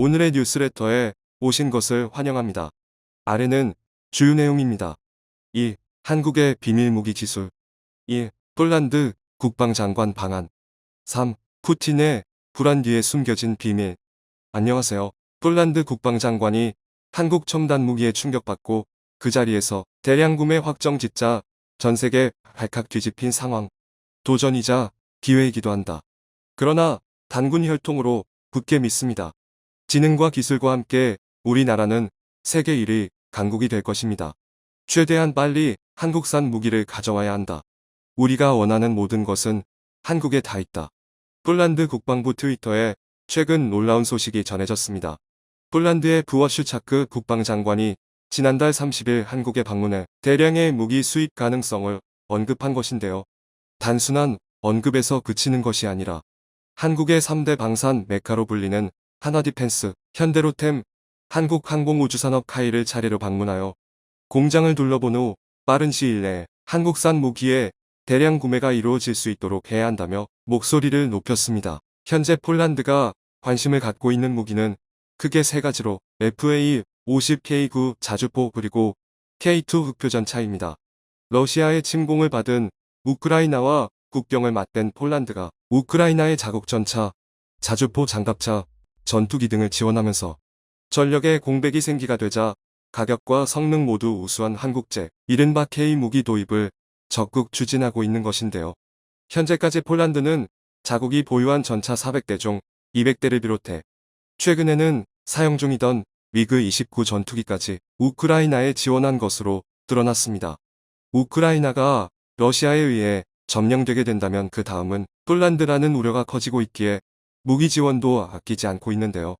오늘의 뉴스레터에 오신 것을 환영합니다. 아래는 주요 내용입니다. 1. 한국의 비밀무기 기술. 2. 폴란드 국방장관 방한. 3. 푸틴의 불안 뒤에 숨겨진 비밀. 안녕하세요. 폴란드 국방장관이 한국 첨단 무기에 충격받고 그 자리에서 대량 구매 확정 짓자 전 세계 발칵 뒤집힌 상황. 도전이자 기회이기도 한다. 그러나 단군 혈통으로 굳게 믿습니다. 지능과 기술과 함께 우리나라는 세계 1위 강국이 될 것입니다. 최대한 빨리 한국산 무기를 가져와야 한다. 우리가 원하는 모든 것은 한국에 다 있다. 폴란드 국방부 트위터에 최근 놀라운 소식이 전해졌습니다. 폴란드의 부어슈차크 국방장관이 지난달 30일 한국에 방문해 대량의 무기 수입 가능성을 언급한 것인데요. 단순한 언급에서 그치는 것이 아니라 한국의 3대 방산 메카로 불리는 하나디펜스, 현대로템, 한국항공우주산업 카이를 차례로 방문하여 공장을 둘러본 후 빠른 시일 내에 한국산 무기의 대량 구매가 이루어질 수 있도록 해야 한다며 목소리를 높였습니다. 현재 폴란드가 관심을 갖고 있는 무기는 크게 세 가지로 FA-50K9 자주포 그리고 K2 흑표전차입니다. 러시아의 침공을 받은 우크라이나와 국경을 맞댄 폴란드가 우크라이나의 자국전차, 자주포 장갑차, 전투기 등을 지원하면서 전력의 공백이 생기가 되자 가격과 성능 모두 우수한 한국제, 이른바 K무기 도입을 적극 추진하고 있는 것인데요. 현재까지 폴란드는 자국이 보유한 전차 400대 중 200대를 비롯해 최근에는 사용 중이던 미그-29 전투기까지 우크라이나에 지원한 것으로 드러났습니다. 우크라이나가 러시아에 의해 점령되게 된다면 그 다음은 폴란드라는 우려가 커지고 있기에 무기 지원도 아끼지 않고 있는데요.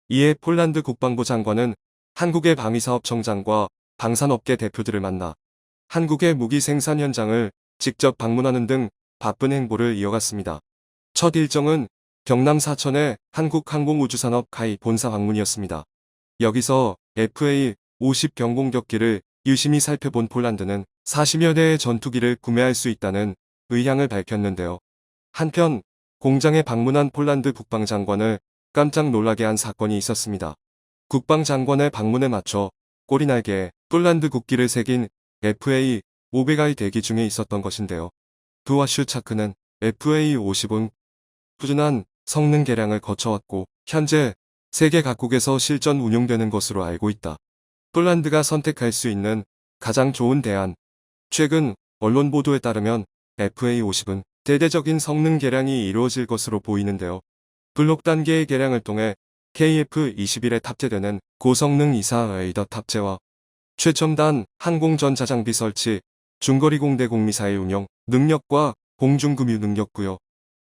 이에 폴란드 국방부 장관은 한국의 방위사업청장과 방산업계 대표들을 만나 한국의 무기 생산 현장을 직접 방문하는 등 바쁜 행보를 이어갔습니다. 첫 일정은 경남 사천의 한국항공우주산업 카이 본사 방문이었습니다. 여기서 FA-50 경공격기를 유심히 살펴본 폴란드는 40여 대의 전투기를 구매할 수 있다는 의향을 밝혔는데요. 한편 공장에 방문한 폴란드 국방장관을 깜짝 놀라게 한 사건이 있었습니다. 국방장관의 방문에 맞춰 꼬리날개에 폴란드 국기를 새긴 FA-500i 대기 중에 있었던 것인데요. 부와슈차크는 FA-50은 꾸준한 성능 개량을 거쳐왔고 현재 세계 각국에서 실전 운용되는 것으로 알고 있다. 폴란드가 선택할 수 있는 가장 좋은 대안. 최근 언론 보도에 따르면 FA-50은 대대적인 성능 개량이 이루어질 것으로 보이는데요. 블록 단계의 개량을 통해 KF-21에 탑재되는 고성능 이사 레이더 탑재와 최첨단 항공전자 장비 설치, 중거리 공대공 미사일 운용 능력과 공중급유 능력 구요,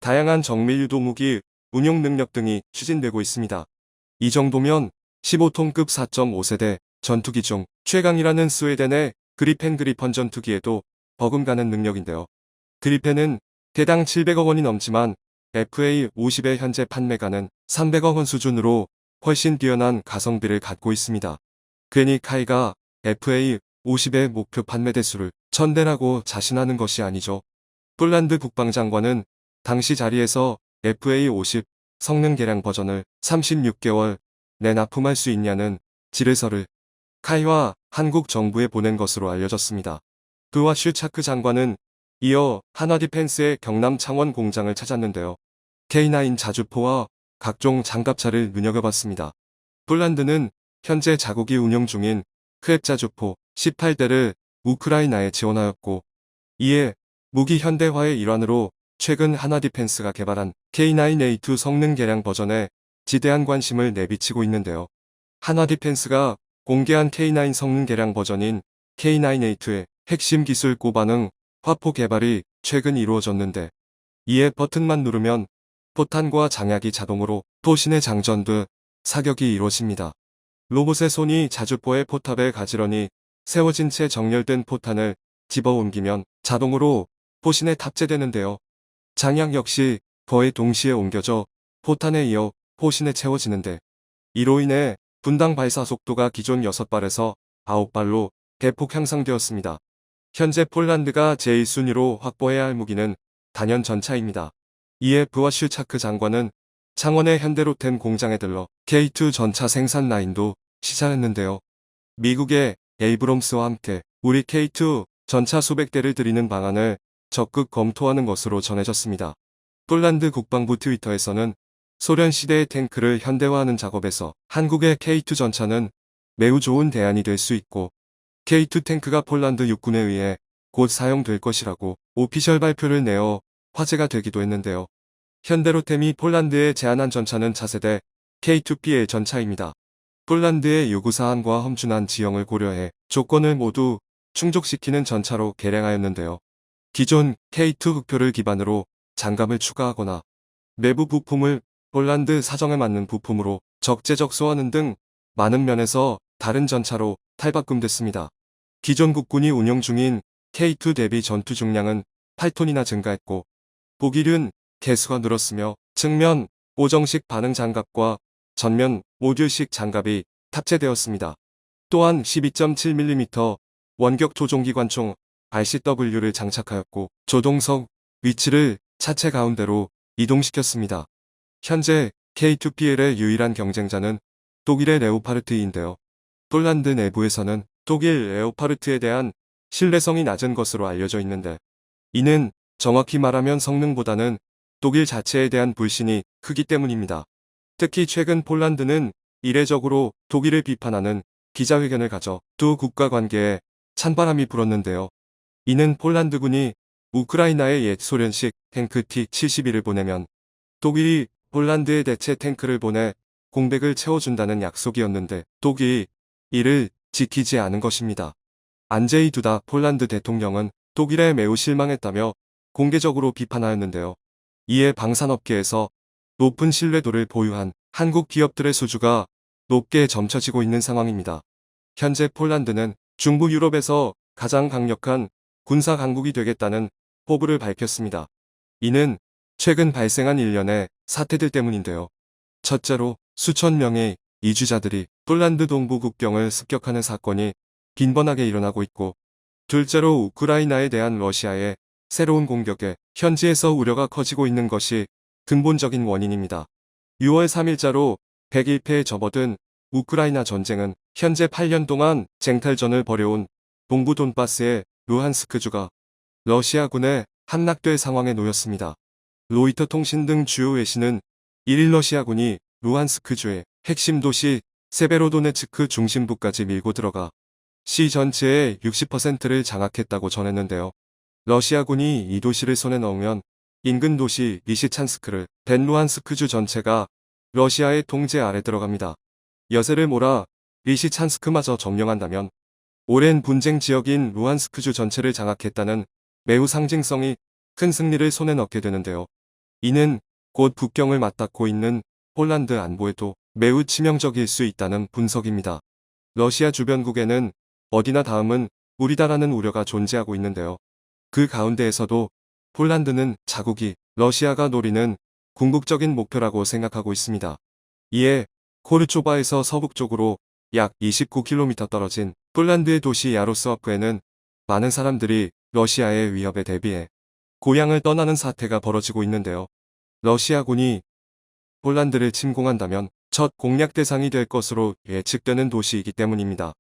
다양한 정밀 유도 무기 운용 능력 등이 추진되고 있습니다. 이 정도면 15톤급 4.5세대 전투기 중 최강이라는 스웨덴의 그리펜 그리펀 전투기에도 버금가는 능력인데요. 그리펜은 대당 700억 원이 넘지만 FA-50의 현재 판매가는 300억 원 수준으로 훨씬 뛰어난 가성비를 갖고 있습니다. 괜히 카이가 FA-50의 목표 판매 대수를 1000대라고 자신하는 것이 아니죠. 폴란드 국방장관은 당시 자리에서 FA-50 성능 개량 버전을 36개월 내 납품할 수 있냐는 질의서를 카이와 한국 정부에 보낸 것으로 알려졌습니다. 부와슈차크 장관은 이어 하나디펜스의 경남 창원 공장을 찾았는데요. K9 자주포와 각종 장갑차를 눈여겨봤습니다. 폴란드는 현재 자국이 운영 중인 크랩 자주포 18대를 우크라이나에 지원하였고 이에 무기 현대화의 일환으로 최근 하나디펜스가 개발한 K9A2 성능 개량 버전에 지대한 관심을 내비치고 있는데요. 하나디펜스가 공개한 K9 성능 개량 버전인 K9A2의 핵심 기술 고반응 화포 개발이 최근 이루어졌는데 이에 버튼만 누르면 포탄과 장약이 자동으로 포신에 장전돼 사격이 이루어집니다. 로봇의 손이 자주포의 포탑에 가지런히 세워진 채 정렬된 포탄을 집어 옮기면 자동으로 포신에 탑재되는데요. 장약 역시 거의 동시에 옮겨져 포탄에 이어 포신에 채워지는데 이로 인해 분당 발사 속도가 기존 6발에서 9발로 대폭 향상되었습니다. 현재 폴란드가 제1순위로 확보해야 할 무기는 단연 전차입니다. 이에 부와슈차크 장관은 창원의 현대로템 공장에 들러 K2 전차 생산 라인도 시작했는데요. 미국의 에이브럼스와 함께 우리 K2 전차 수백 대를 들이는 방안을 적극 검토하는 것으로 전해졌습니다. 폴란드 국방부 트위터에서는 소련 시대의 탱크를 현대화하는 작업에서 한국의 K2 전차는 매우 좋은 대안이 될 수 있고 K2 탱크가 폴란드 육군에 의해 곧 사용될 것이라고 오피셜 발표를 내어 화제가 되기도 했는데요. 현대로템이 폴란드에 제안한 전차는 차세대 K2PL 전차입니다. 폴란드의 요구사항과 험준한 지형을 고려해 조건을 모두 충족시키는 전차로 개량하였는데요. 기존 K2 흑표를 기반으로 장갑을 추가하거나 내부 부품을 폴란드 사정에 맞는 부품으로 적재적소하는 등 많은 면에서 다른 전차로 탈바꿈됐습니다. 기존 국군이 운영 중인 K2 대비 전투 중량은 8톤이나 증가했고 보기륜 개수가 늘었으며 측면 오정식 반응 장갑과 전면 모듈식 장갑이 탑재되었습니다. 또한 12.7mm 원격 조종기관총 RCW를 장착하였고 조동석 위치를 차체 가운데로 이동시켰습니다. 현재 K2PL의 유일한 경쟁자는 독일의 레오파르트인데요. 폴란드 내부에서는 독일 레오파르트에 대한 신뢰성이 낮은 것으로 알려져 있는데 이는 정확히 말하면 성능보다는 독일 자체에 대한 불신이 크기 때문입니다. 특히 최근 폴란드는 이례적으로 독일을 비판하는 기자회견을 가져 두 국가 관계에 찬바람이 불었는데요. 이는 폴란드군이 우크라이나에 옛 소련식 탱크 T-72를 보내면 독일이 폴란드에 대체 탱크를 보내 공백을 채워준다는 약속이었는데 독일이 이를 지키지 않은 것입니다. 안제이 두다 폴란드 대통령은 독일에 매우 실망했다며 공개적으로 비판하였는데요. 이에 방산업계에서 높은 신뢰도를 보유한 한국 기업들의 수주가 높게 점쳐지고 있는 상황입니다. 현재 폴란드는 중부 유럽에서 가장 강력한 군사 강국이 되겠다는 포부를 밝혔습니다. 이는 최근 발생한 일련의 사태들 때문인데요. 첫째로 수천 명의 이주자들이 폴란드 동부 국경을 습격하는 사건이 빈번하게 일어나고 있고, 둘째로 우크라이나에 대한 러시아의 새로운 공격에 현지에서 우려가 커지고 있는 것이 근본적인 원인입니다. 6월 3일자로 101패에 접어든 우크라이나 전쟁은 현재 8년 동안 쟁탈전을 벌여온 동부 돈바스의 루한스크주가 러시아군에 함락될 상황에 놓였습니다. 로이터 통신 등 주요 외신은 1일 러시아군이 루한스크주의 핵심 도시 세베로도네츠크 중심부까지 밀고 들어가 시 전체의 60%를 장악했다고 전했는데요. 러시아군이 이 도시를 손에 넣으면 인근 도시 리시찬스크를 벤 루한스크주 전체가 러시아의 통제 아래 들어갑니다. 여세를 몰아 리시찬스크마저 점령한다면 오랜 분쟁 지역인 루한스크주 전체를 장악했다는 매우 상징성이 큰 승리를 손에 넣게 되는데요. 이는 곧 국경을 맞닿고 있는 폴란드 안보에도 매우 치명적일 수 있다는 분석입니다. 러시아 주변국에는 어디나 다음은 우리다라는 우려가 존재하고 있는데요. 그 가운데에서도 폴란드는 자국이 러시아가 노리는 궁극적인 목표라고 생각하고 있습니다. 이에 코르초바에서 서북쪽으로 약 29km 떨어진 폴란드의 도시 야로스와프에는 많은 사람들이 러시아의 위협에 대비해 고향을 떠나는 사태가 벌어지고 있는데요. 러시아군이 폴란드를 침공한다면 첫 공략 대상이 될 것으로 예측되는 도시이기 때문입니다.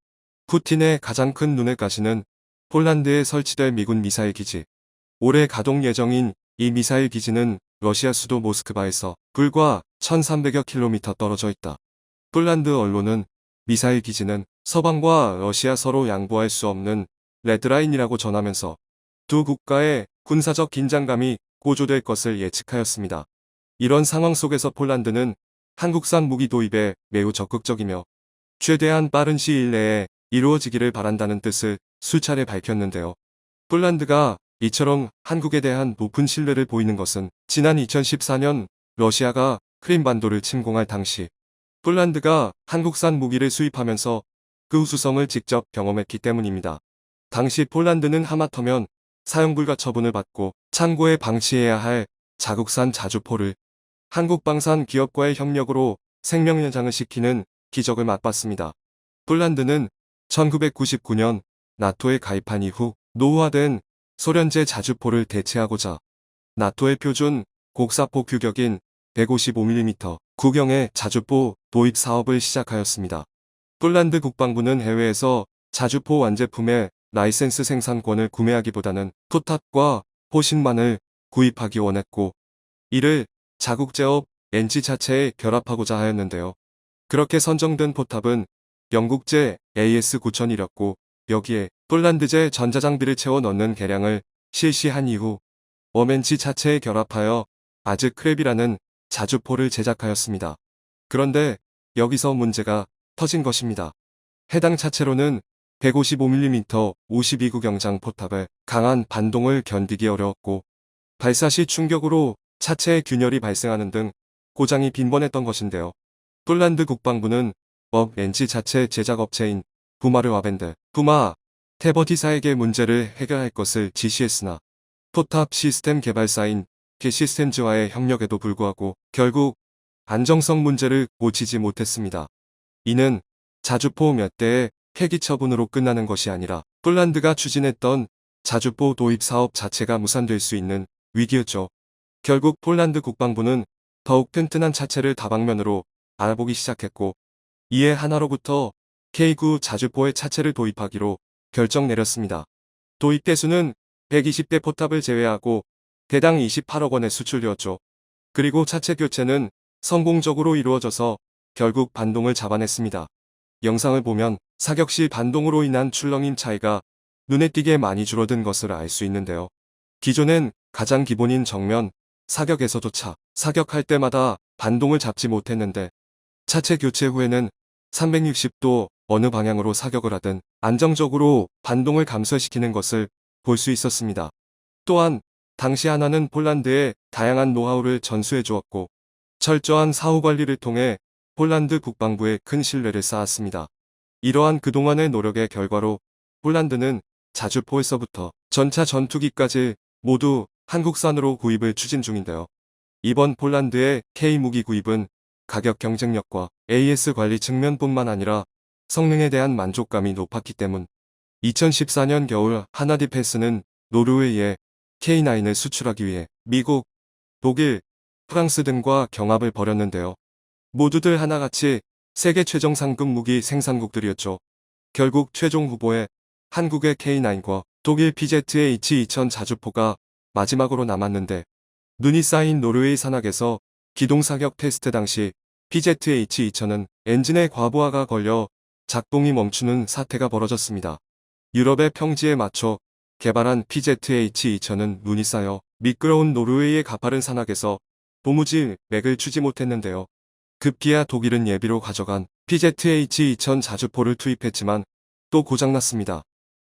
푸틴의 가장 큰 눈의 가시는 폴란드에 설치될 미군 미사일 기지. 올해 가동 예정인 이 미사일 기지는 러시아 수도 모스크바에서 불과 1300여 킬로미터 떨어져 있다. 폴란드 언론은 미사일 기지는 서방과 러시아 서로 양보할 수 없는 레드라인이라고 전하면서 두 국가의 군사적 긴장감이 고조될 것을 예측하였습니다. 이런 상황 속에서 폴란드는 한국산 무기 도입에 매우 적극적이며 최대한 빠른 시일 내에 이루어지기를 바란다는 뜻을 수차례 밝혔는데요. 폴란드가 이처럼 한국에 대한 높은 신뢰를 보이는 것은 지난 2014년 러시아가 크림반도를 침공할 당시 폴란드가 한국산 무기를 수입하면서 그 우수성을 직접 경험했기 때문입니다. 당시 폴란드는 하마터면 사형불가 처분을 받고 창고에 방치해야 할 자국산 자주포를 한국 방산 기업과의 협력으로 생명연장을 시키는 기적을 맛봤습니다. 폴란드는 1999년 나토에 가입한 이후 노후화된 소련제 자주포를 대체하고자 나토의 표준 곡사포 규격인 155mm 구경의 자주포 도입 사업을 시작하였습니다. 폴란드 국방부는 해외에서 자주포 완제품의 라이센스 생산권을 구매하기보다는 포탑과 호신만을 구입하기 원했고, 이를 자국 제업 NG 자체에 결합하고자 하였는데요. 그렇게 선정된 포탑은 영국제 AS9000이었고, 여기에 폴란드제 전자장비를 채워 넣는 개량을 실시한 이후 웜NG 자체에 결합하여 아즈크랩이라는 자주포를 제작하였습니다. 그런데 여기서 문제가 터진 것입니다. 해당 차체로는 155mm 52구 경장 포탑의 강한 반동을 견디기 어려웠고, 발사 시 충격으로 차체에 균열이 발생하는 등 고장이 빈번했던 것인데요. 폴란드 국방부는 웜NG 자체 제작업체인 부마르와벤드, 부마 테버티사에게 문제를 해결할 것을 지시했으나 포탑 시스템 개발사인 게시스템즈와의 협력에도 불구하고 결국 안정성 문제를 고치지 못했습니다. 이는 자주포 몇 대의 폐기 처분으로 끝나는 것이 아니라 폴란드가 추진했던 자주포 도입 사업 자체가 무산될 수 있는 위기였죠. 결국 폴란드 국방부는 더욱 튼튼한 차체를 다방면으로 알아보기 시작했고, 이에 하나로부터 K9 자주포의 차체를 도입하기로 결정 내렸습니다. 도입 대수는 120대 포탑을 제외하고 대당 28억 원에 수출되었죠. 그리고 차체 교체는 성공적으로 이루어져서 결국 반동을 잡아냈습니다. 영상을 보면 사격 시 반동으로 인한 출렁임 차이가 눈에 띄게 많이 줄어든 것을 알 수 있는데요. 기존엔 가장 기본인 정면 사격에서조차 사격할 때마다 반동을 잡지 못했는데, 차체 교체 후에는 360도 어느 방향으로 사격을 하든 안정적으로 반동을 감소시키는 것을 볼 수 있었습니다. 또한 당시 하나는 폴란드의 다양한 노하우를 전수해 주었고, 철저한 사후 관리를 통해 폴란드 국방부에 큰 신뢰를 쌓았습니다. 이러한 그동안의 노력의 결과로 폴란드는 자주포에서부터 전차 전투기까지 모두 한국산으로 구입을 추진 중인데요. 이번 폴란드의 K무기 구입은 가격 경쟁력과 AS 관리 측면뿐만 아니라 성능에 대한 만족감이 높았기 때문 2014년 겨울 하나디펜스는 노르웨이에 K9을 수출하기 위해 미국, 독일, 프랑스 등과 경합을 벌였는데요. 모두들 하나같이 세계 최정 상급 무기 생산국들이었죠. 결국 최종 후보에 한국의 K9과 독일 PZ의 H2000 자주포가 마지막으로 남았는데, 눈이 쌓인 노르웨이 산악에서 기동사격 테스트 당시 PZ의 H2000은 엔진의 과부하가 걸려 작동이 멈추는 사태가 벌어졌습니다. 유럽의 평지에 맞춰 개발한 PZ의 H2000은 눈이 쌓여 미끄러운 노르웨이의 가파른 산악에서 도무지 맥을 추지 못했는데요. 급기야 독일은 예비로 가져간 PZ의 H2000 자주포를 투입했지만 또 고장났습니다.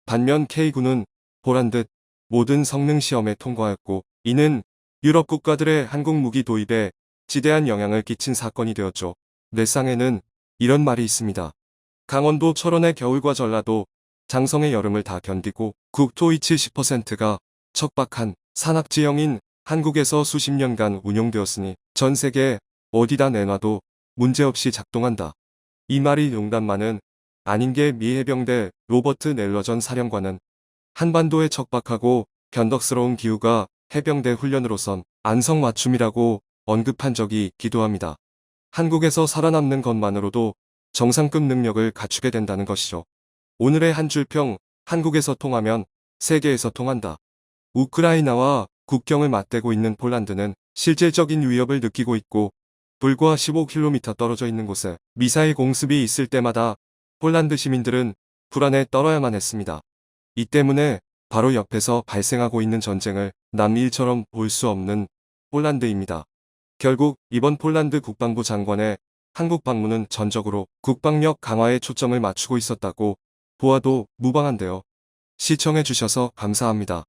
반면 K9는 보란 듯 모든 성능 시험에 통과했고, 이는 유럽 국가들의 한국 무기 도입에 지대한 영향을 끼친 사건이 되었죠. 넷상에는 이런 말이 있습니다. 강원도 철원의 겨울과 전라도 장성의 여름을 다 견디고 국토의 70%가 척박한 산악지형인 한국에서 수십 년간 운용되었으니 전 세계 어디다 내놔도 문제없이 작동한다. 이 말이 농담만은 아닌 게 미 해병대 로버트 넬러 전 사령관은 한반도의 척박하고 변덕스러운 기후가 해병대 훈련으로선 안성맞춤이라고 언급한 적이 있기도 합니다. 한국에서 살아남는 것만으로도 정상급 능력을 갖추게 된다는 것이죠. 오늘의 한 줄평, 한국에서 통하면 세계에서 통한다. 우크라이나와 국경을 맞대고 있는 폴란드는 실질적인 위협을 느끼고 있고, 불과 15km 떨어져 있는 곳에 미사일 공습이 있을 때마다 폴란드 시민들은 불안에 떨어야만 했습니다. 이 때문에 바로 옆에서 발생하고 있는 전쟁을 남일처럼 볼 수 없는 폴란드입니다. 결국 이번 폴란드 국방부 장관의 한국 방문은 전적으로 국방력 강화에 초점을 맞추고 있었다고 보아도 무방한데요. 시청해주셔서 감사합니다.